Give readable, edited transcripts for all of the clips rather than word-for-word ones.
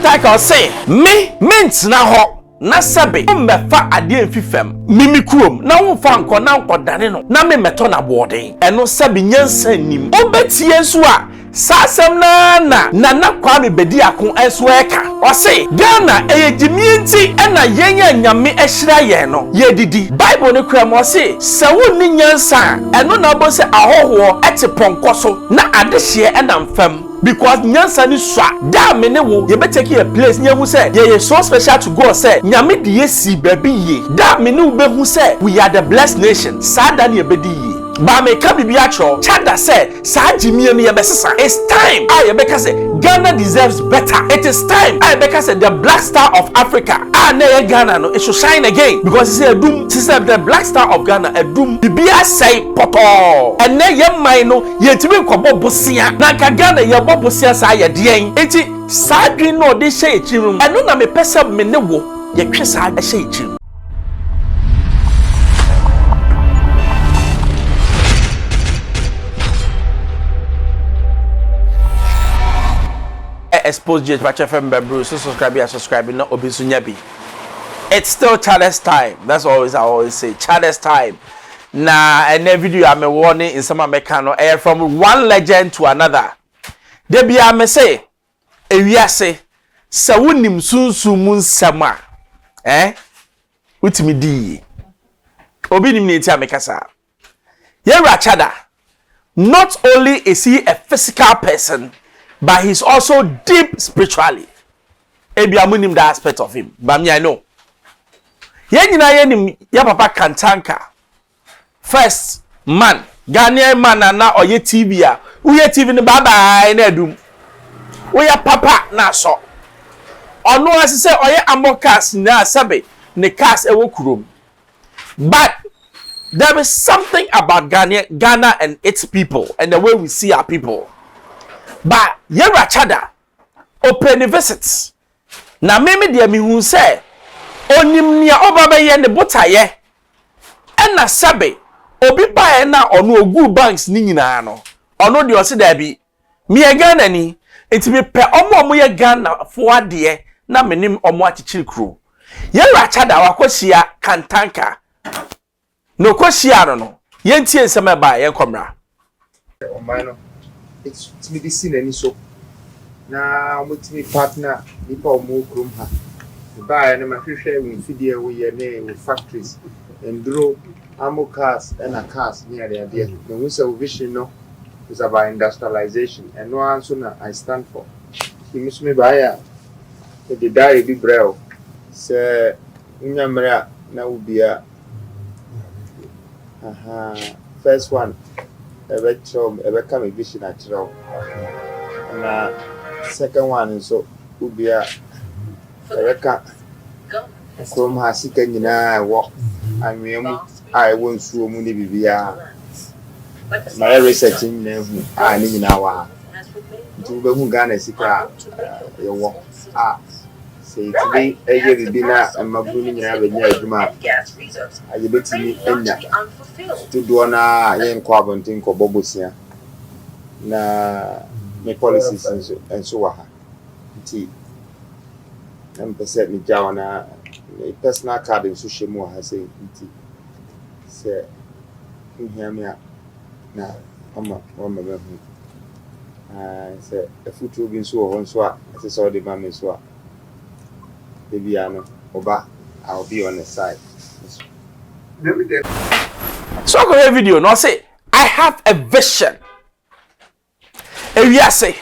Kantaka say me mint na ho na sabe mmefa ade enfifem mimi kurom na wo fa nko na nkodane no na me meto na boden eno sabe nyansa nim obetie nso a sasem na Kwame Bediako enso eka o say Ghana eyejimienti na yenya nyame ehira ye no ye didi Bible ne kura mo say se wo ni nyansa eno na bo se ahoho ete ponko so na adehye enamfam because nyansa ni swa da me ne wo ye betake a place nye hu say ye so special to God say nyame de yesi baby ye da me ne wo be hu say we are the blessed nation sada ne bedi ye ba me ka Bediako chada say sa jimie me ye besesa it's time I yebeka say Ghana deserves better it is time I yebeka say the black star of Africa na ye Ghana no it should shine again because he say adum he say the black star of Ghana adum bibia say poto ene ye man no ye timi kobo bosia na ka Ghana ye bobosia sa ye den enti sa dwen no de hye echirum eno na me pese me ne wo ye twe sa hye echirum Xposed FM Bebru, so subscribe not obisunyabi. It's still Charles time. That's I always say Charles time. Na and every video I'm a warning in some mechano air from one legend to another. There be I say a say Sawunim Sunsumun Sama. With me di Obinim Nitia Mekasa. Yera Chada. Not only is he a physical person, but he's also deep spiritually. Ebi amunim that aspect of him. But me I know. Yenim ya papa Kantanka. First man, Ghanaian man na oye TV ya. Uye TV ni baba na edum. Uye papa na so. Ono asise oye amokas na sabe ne cast ewo kurom. But there is something about Ghana and its people and the way we see our people. But yera chada open visits na meme de mi hu se onim nia obaba ye ne botaye na sabe obi bae na ono ogu banks ni nyina no ono de o se da bi mi e Ghana ni enti me pe omo ye Ghana fo ade na menim omo achichiri kru yera chada wakohia Kantanka no koshia no ye ntie nsema ba ye komra it's medicine and so now my partner nipa omo krom ha buy na mahwehwe we fidie we ne factories and grow amo cars and a cars near the idea the we say vision no is about industrialization and no answer na I stand for he miss me buy the die bi brel say nyamra na ubia first one ebe come vision actual and second one is so ubia ebe from hasika nyina wo anwemu I won so mu ne bibia my research nyina hu ni nyina wa nti be hu Ghana sika ye wo say today eye bibina amabu ni nyina be nya aduma aye betimi enya to do na yen kwa bontin ko bobosia na me policies and so ha nti percent mi jawana personal card in social mo ha say nti se nhia na ama o me be hu se a future bi so ho so a se so de ma me so a Bibiano oba I'll be on the side. So I go here video no say I have a vision. Ewia say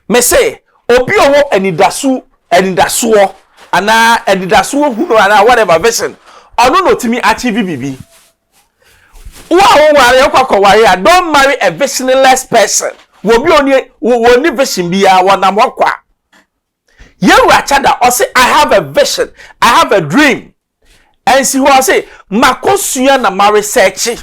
me say obi owo enidaso ana enidaso hu no ana whatever vision ono no timi achieve bibi. Wa ware yakwa don't marry a visionless person. Wo bi oni vision bia wonam wakwa. Yewra chada or say I have a vision, I have a dream. And see what I say makosua na ma research.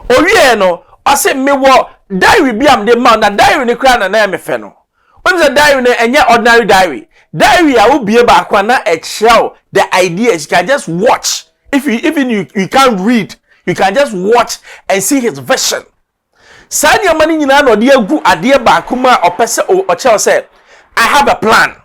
Owie no I say me wo diary bi am de man na diary ne kra na me fe no. When the diary no enye ordinary diary. Diary a wo bie ba kwa na e show the ideas you can just watch. If you can't read, you can just watch and see his vision. Sanya mani nyina no de agu ade ba kuma opese o chel say I have a plan.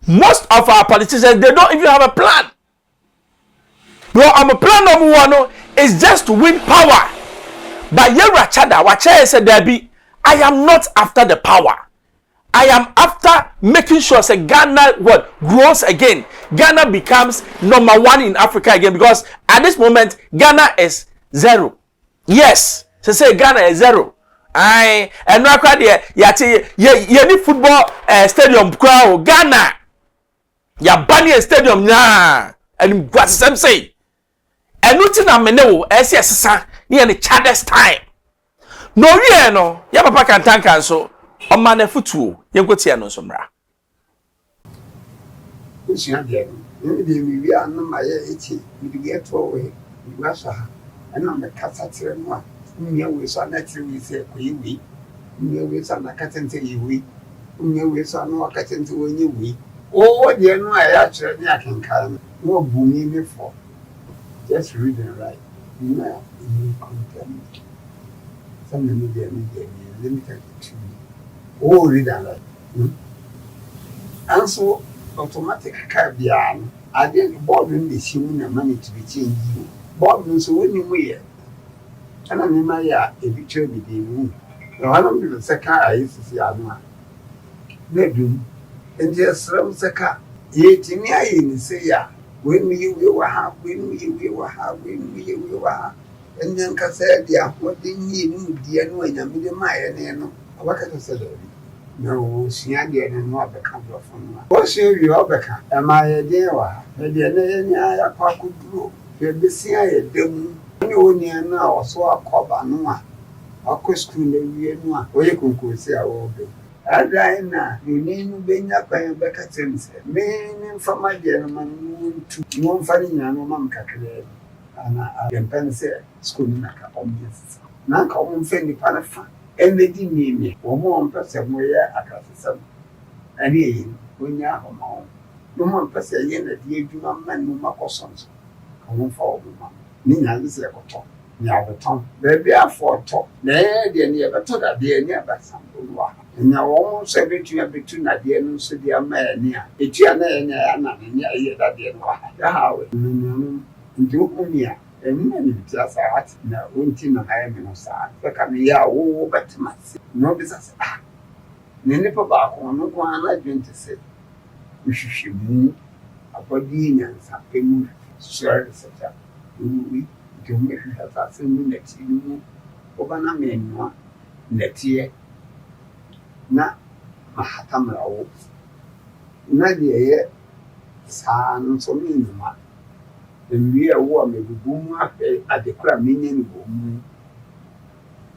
Most of our politicians, they don't even have a plan. No, I'm a plan number one is just to win power. But Yera Chada, Wacha said there be, I am not after the power. I am after making sure say Ghana what grows again. Ghana becomes number one in Africa again, because at this moment Ghana is 0. Yes, say Ghana is 0. I and no crowd there. Ye football stadium crowd Ghana. Ya bani stadium na and what some say. And nothing na meneo SSS near the Chad's time. No ye no. Ya papa can tank and so. On man futu yenkotia no somra usia de we are no my echi we get away we wasa and on the kasa tire no a nya we so na tire we say koyi nya we so na katente yi nya we so na katente wonye we o de no a ya tire ni akenkan no bumi me for just read and write na in content some media limited to oh, read and write. And so, automatic car beyond. I didn't board in the human and money to be changed. Board so when you wear. And I mean, my a picture with you. Now, I don't do the second I used to see Adma. Bedroom. And just from Saka. Yet, in the in say, when we will have, when we will have, when we will have. And then Cassadia, yeah, what they need, dear, when I'm with my and what can I say? No, she didn't know the country from one. What's your Becca? Am I a dear? Maybe a park could grow. You'll be seeing a dim. You near now, so I call Banua. I could scream the real where you could say I will be. I die now. You need being up by a Becca Thames. Meaning from my gentleman to one funny young man calculated. And I can say, school naka obvious. Nanka won't send the panafan. And they didn't name me. One more person where I got some. And he, when you're home, no more person that you do not man no more sons. Come on for woman. Nina is like a talk. Near the tongue. Baby, I for talk. There, they never told that they never something. And now almost everything between that dear no so dear man near. It's your name, and near that dear. How? Do me. And just at now, winting I am in a side. The Camilla, oh, but must no business. Ninipa back on no one like to say. We should move a body and something, sir, such a we do make have a film next year. Obana men, next year. Na Mahatamra. Nadia, son, so mean. And we are warm with boom at the crab minion boom.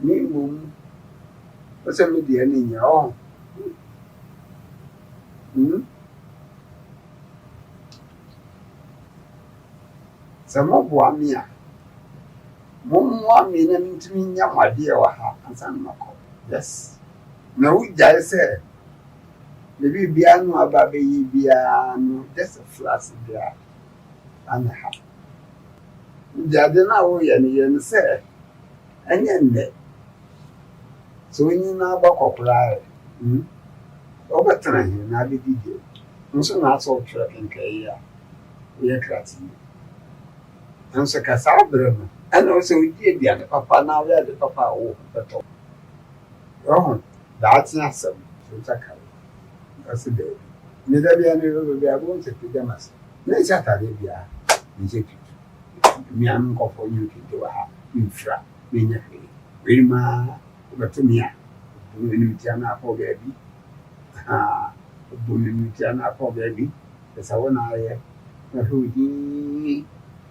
Me boom. What's a median in your own? Some of one year. One minute to me, my dear, and San Marco. Yes. No, I said. Maybe Biano, baby, Biano, just a flash there. And a half. Jadena, and say, and yet, so when you know about cry, overturning, I did it. And so not so tracking career. We are cracking. And so Cassandra, and also we did the papa now, we are the papa over the top. Oh, that's not some. That's a day. Neither be any of the abodes to them as. Let's have a me am go for you to do a infra, being a free. Rima, but to me, Boomitiana for baby. Ah, Boomitiana for baby. That's how I who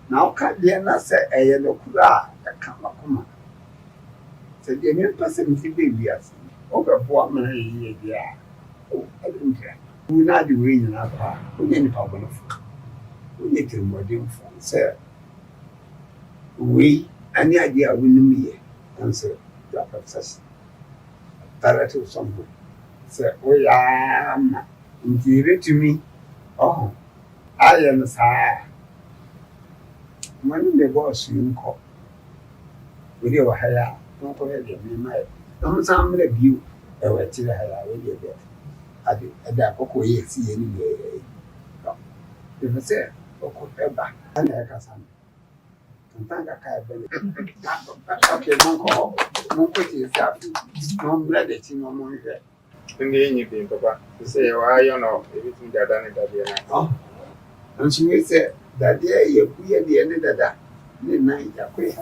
now can't be an answer a yellow cura that come up. Said the new person to baby as over 4 minutes. Yeah. Oh, I don't care. We're not doing enough. We need problem of. We need to modern phone, sir. We, any idea we knew me, answer your process. Parato somewhere. Sir, we are interior to me. Oh, I am sir. When the boss you call with your hair, don't go ahead and be mad. Don't sound like you, a wet hair with your death. I did a dark see anyway. If say, Okeba, and I can some. Tanga kaya bele. Okay, monko is happy. No blood it in one day. Ndi nyi papa. Say why you know everything that done that day. Oh. And she say that day you be the end of that. The night yakuya.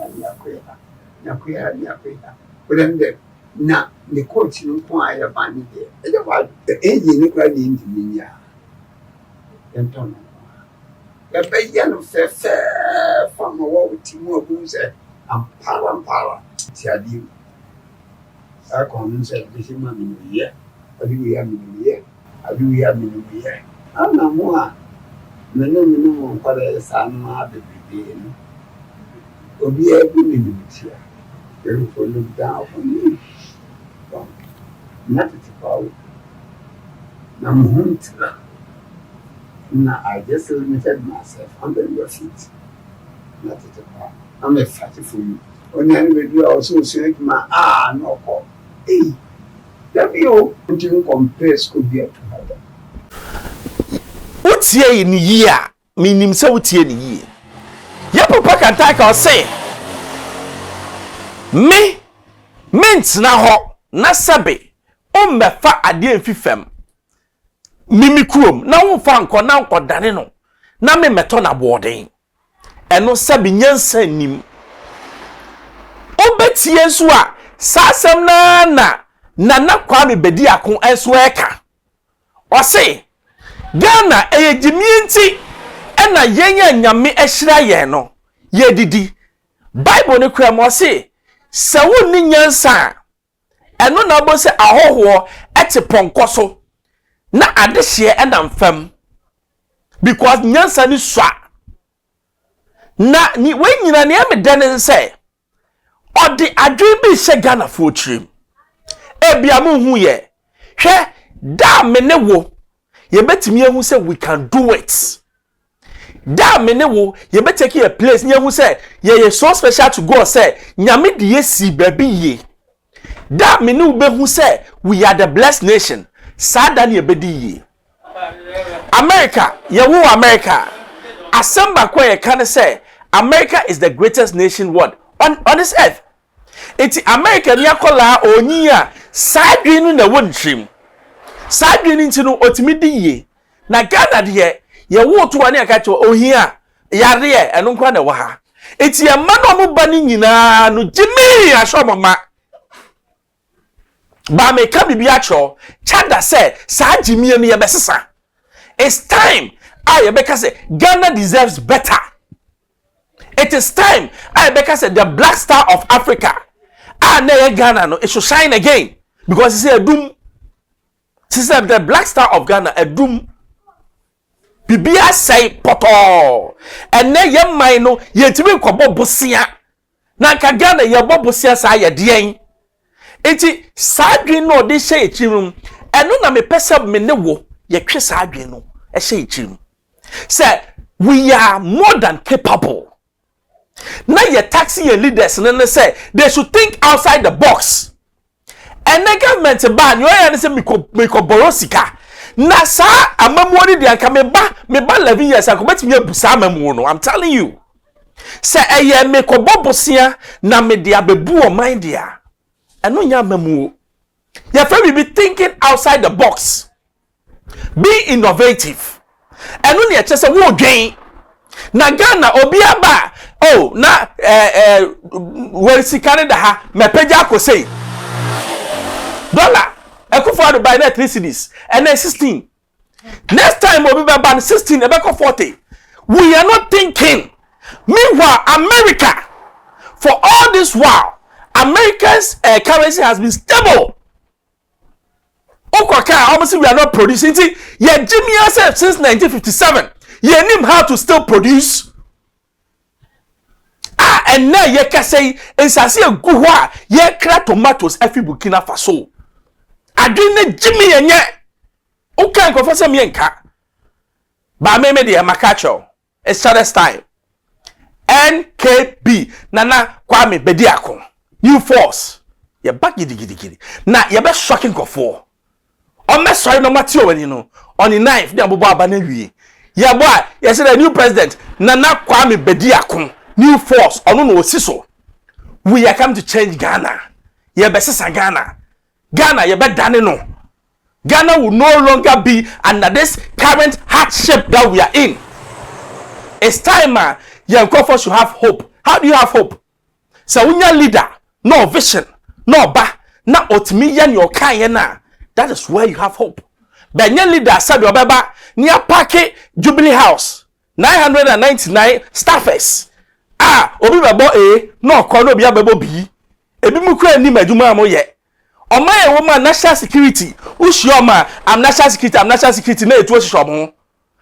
But then na the coach no kwa ya bani there. E just what the engine no kwa di intinya. Entono. Ebe ya no fefe from what we timu abu say ampara ti adi. I come say this man no ye. Abi we am no ye. Ana mo a menu kwara sa ma bebe no. Obi ebu ni bitia. Very for look down for me. Not to power. Now, I just limited myself under your feet. Not to power. I'm a fatty for you. When I will also say my no call. Hey, that you continue compare could be a together. What's here in year? Meaning so what's here in year? Your papa can take or say. Me na ho na sabe o mefa ade enfifem mimi kuom na wo fa nko na nko dane no na me meto na boden eno sabe nyansa nim obetie so a sasem na Kwame Bediako enso eka o se Ghana ejimienti ena yenya nyame ehira ye no ye didi Bible ne kura mo se se wonni nyansa eno na bo se ahoho ete ponko so na adehye enam fam because nyansa ni swa na ni wenyina ne amedane nse odi adwe bi hye Ghana fo trim ebia mu hu ye hwe da me ne wo ye betimi ehu se we can do it da me ne wo ye betake a place nye hu say ye so special to God say nyame de yesi baby ye da me ne wo be hu say we are the blessed nation sada ne bedi ye America ye wo America asamba kwa ye kan say America is the greatest nation what on this earth it's America ni akola onyi a sadwinu na wontrim sadwinu ntino otimi di ye na Ghana de ye wo to wane aka cho ohia yare eno nkwa na wa eti ye ma no mo ba ni nyina no jimi asomama ba me ka bibia cho chada say sa jimi enu ye besesa it's time I beka say Ghana deserves better. It is time I beka say the black star of Africa na Ghana no it should shine again because it's a doom. System the black star of Ghana a doom. Bibia say poto ene ye man no ye timi kobo bosia na ka Ghana ye bobosia sa ye den enti sadwe no de hye echirum eno na me pese me ne wo ye twe sadwe no e hye echirum say we are more than capable na ye taxi ye leaders no say they should think outside the box and the government ban yo ya say me ko borosika na sa amamuoni de anka me ba 11 years anko betimi abusa amamu no I'm telling you say eye me ko bobosia na me de abebu o mind dia eno nya amamu ya fa we be thinking outside the box be innovative eno ne eche say wo dwen na Ghana obi aba oh na we sikane da ha me pagya ko say dollar ekufo buy na 3 cedis and then 16 next time obi be ban 16 e be ko 40 we are not thinking meanwhile America for all this while America's currency has been stable okoka almost we are not producing ye Jimmy yourself since 1957 ye nim how to still produce and now ye can say insase egu ho a ye kra tomatoes afi Burkina Faso adwene Jimmy yenye o kan ko fose me nka ba me de makacho it's Charles time NKB nana Kwame Bediako new force ye back gidi na ye be shocking ko for o me sorry no matio wani no on the 9th de abobo aba na wie Yeah, boy, yes, the new president, Nana Kwame Bediako, new force, or no, Siso. We are come to change Ghana. Yeah, Besisa Ghana. Ghana, you bet Danino. Ghana will no longer be under this current hardship that we are in. It's time, young couple should have hope. How do you have hope? So when you're leader, no vision, no ba, na otimi yan your kayena. That is where you have hope. But your leader said your baba near Parky Jubilee House 999 staffers. Obi babo no kono bia babo bi. Ebi mu kura ni madwuma mo ye. Oma ye woman national security. Ushioma I'm national security na etu oshishomo.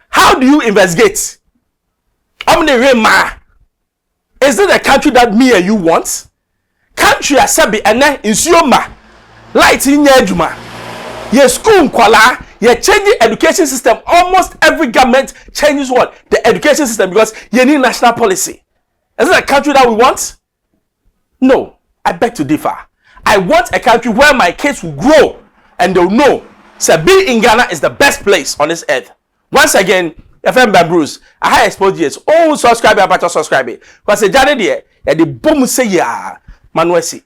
How do you investigate? Is it a country that me and you want? Country asabi ene insioma. Light in yejuma. Ye school kwala. Ye changing education system. Almost every government changes what? The education system because you need national policy. Is it a country that we want? No. I beg to differ. I want a country where my kids will grow and they'll know. So being in Ghana is the best place on this earth. Once again, FM Bruce, I have Xposed yes. Oh, subscribe, subscribe. Because the journey there, the boom say ya, Manuesi.